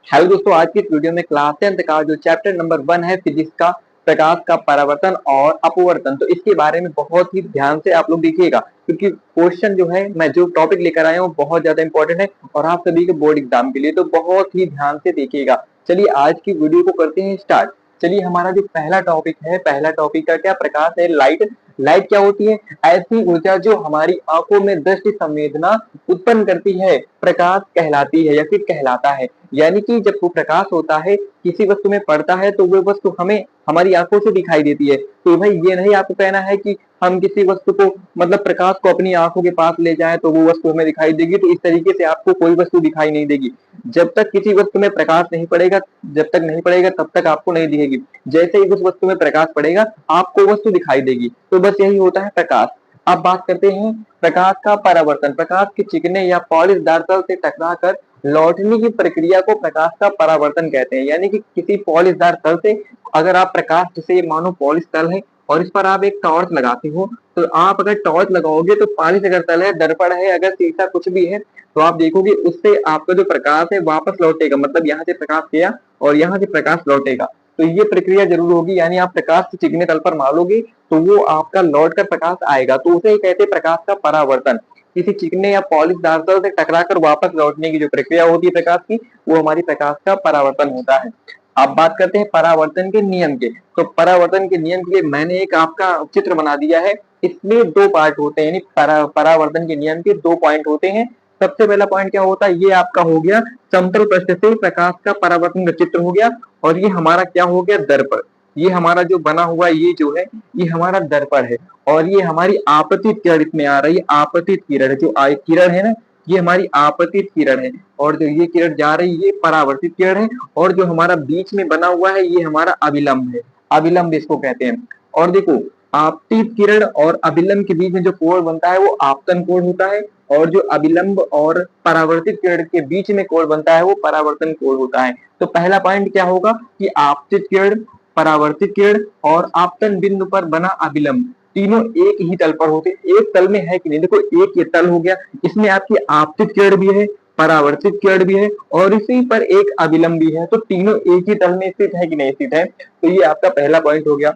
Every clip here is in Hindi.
हेलो दोस्तों, आज की इस वीडियो में क्लास 10th का जो चैप्टर नंबर 1 है फिजिक्स का, प्रकाश का परावर्तन और अपवर्तन, तो इसके बारे में बहुत ही ध्यान से आप लोग देखिएगा, क्योंकि क्वेश्चन जो है मैं जो टॉपिक लेकर आया हूँ बहुत ज्यादा इंपॉर्टेंट है और आप सभी के बोर्ड एग्जाम के लिए, तो बहुत ही ध्यान से देखिएगा। चलिए आज की वीडियो को करते हैं स्टार्ट। चलिए हमारा जो पहला टॉपिक है, पहला टॉपिक का क्या, प्रकाश है, लाइट। लाइट क्या होती है? ऐसी ऊर्जा जो हमारी आंखों में दृष्टि संवेदना उत्पन्न करती है, प्रकाश कहलाती है या फिर कहलाता है। यानी कि जब वो प्रकाश होता है, किसी वस्तु में पड़ता है, तो वो वस्तु हमें हमारी आंखों से दिखाई देती है। तो भाई ये नहीं आपको कहना है कि हम किसी वस्तु को मतलब प्रकाश को अपनी आंखों के पास ले जाएं तो वो वस्तु हमें दिखाई देगी, तो इस तरीके से आपको कोई वस्तु दिखाई नहीं देगी। जब तक किसी वस्तु में प्रकाश नहीं पड़ेगा, जब तक नहीं पड़ेगा तब तक आपको नहीं दिखेगी। जैसे ही उस वस्तु में प्रकाश पड़ेगा आपको वस्तु दिखाई देगी। तो बस यही होता है प्रकाश। अब बात करते हैं प्रकाश का परावर्तन। प्रकाश के चिकने या पॉलिशदार तल से टकराकर लौटने की प्रक्रिया को प्रकाश का परावर्तन कहते हैं। यानी कि किसी पॉलिशदार तल से अगर आप प्रकाश, जैसे मानो पॉलिश तल है और इस पर आप एक टॉर्च लगाते हो, तो आप अगर टॉर्च लगाओगे तो पॉलिश अगर तल है, दर्पण है, अगर शीशा कुछ भी है, तो आप देखोगे उससे आपका जो प्रकाश है वापस लौटेगा। मतलब यहाँ से प्रकाश गया और यहाँ से प्रकाश लौटेगा, तो ये प्रक्रिया जरूर होगी। यानी आप प्रकाश से चिकने तल पर मारोगे तो वो आपका लौट कर प्रकाश आएगा, तो उसे ही कहते हैं प्रकाश का परावर्तन। किसी चिकने या पॉलिशदार तल से टकराकर वापस लौटने की जो प्रक्रिया होती है प्रकाश की, वो हमारी प्रकाश का परावर्तन होता है। अब बात करते हैं परावर्तन के नियम के। तो परावर्तन के नियम के लिए मैंने एक आपका चित्र बना दिया है। इसमें दो पार्ट होते हैं, यानी परावर्तन के नियम के दो पॉइंट होते हैं। सबसे पहला पॉइंट क्या होता है, ये आपका हो गया समतल पृष्ठ से प्रकाश का परावर्तन का चित्र हो गया, और ये हमारा क्या हो गया, दर्पण। ये हमारा जो बना हुआ ये जो है, ये हमारा दर्पण है, और ये हमारी आपतित किरण इसमें आ रही है। आपतित किरण जो किरण है ना, ये हमारी आपतित किरण है, और जो ये किरण जा रही है ये परावर्तित किरण है, और जो हमारा बीच में बना हुआ है ये हमारा अभिलंब है। अभिलंब इसको कहते हैं। और देखो, आपतित किरण और अभिलंब के बीच में जो कोण बनता है वो आपतन कोण होता है, और जो अभिलंब और परावर्तित किरण के बीच में कोण बनता है वो परावर्तन कोण होता है। तो पहला पॉइंट क्या होगा कि आपतित किरण, परावर्तित किरण और आपतन बिंदु पर बना अभिलंब, तीनों एक ही तल पर होते। एक तल में है कि नहीं, देखो एक ये तल हो गया, इसमें आपकी आपतित किरण भी है, परावर्तित किरण भी है, और इसी पर एक अभिलंब भी है, तो तीनों एक ही तल में स्थित है कि नहीं स्थित है। तो ये आपका पहला पॉइंट हो गया।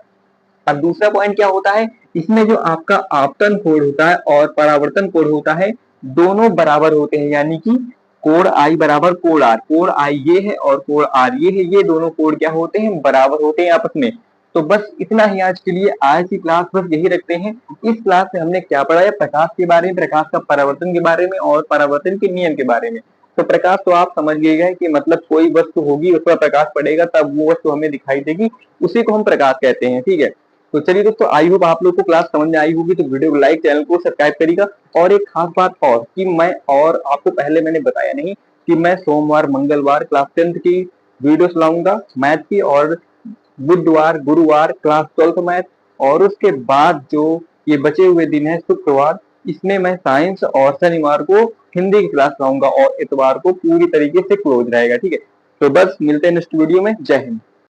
अब दूसरा पॉइंट क्या होता है, इसमें जो आपका आपतन कोण होता है और परावर्तन कोण होता है, दोनों बराबर होते हैं। यानी कि कोण आई बराबर कोण आर, कोण आई ये है और कोण आर ये है, ये दोनों कोण क्या होते हैं, बराबर होते हैं आपस में। तो बस इतना ही आज के लिए। आज की क्लास बस यही रखते हैं। इस क्लास में हमने क्या पढ़ाया, प्रकाश के बारे में, प्रकाश का परावर्तन के बारे में और परावर्तन के नियम के बारे में। तो प्रकाश तो आप समझ गए कि मतलब कोई वस्तु होगी उस पर प्रकाश पड़ेगा तब वो वस्तु हमें दिखाई देगी, उसी को हम प्रकाश कहते हैं। ठीक है, तो चलिए दोस्तों, आई होप आप लोग को क्लास समझ में आई होगी। तो वीडियो को लाइक, चैनल को सब्सक्राइब करिएगा। और एक खास बात और कि मैं, और आपको पहले मैंने बताया नहीं कि मैं सोमवार मंगलवार क्लास 10th की वीडियोस लाऊंगा मैथ की, और बुधवार गुरुवार क्लास 12th मैथ, और उसके बाद जो ये बचे हुए दिन है शुक्रवार, इसमें मैं साइंस, और शनिवार को हिंदी की क्लास लाऊंगा, और इतवार को पूरी तरीके से क्लोज रहेगा। ठीक है, तो बस मिलते हैं नेक्स्ट वीडियो में। जय हिंद।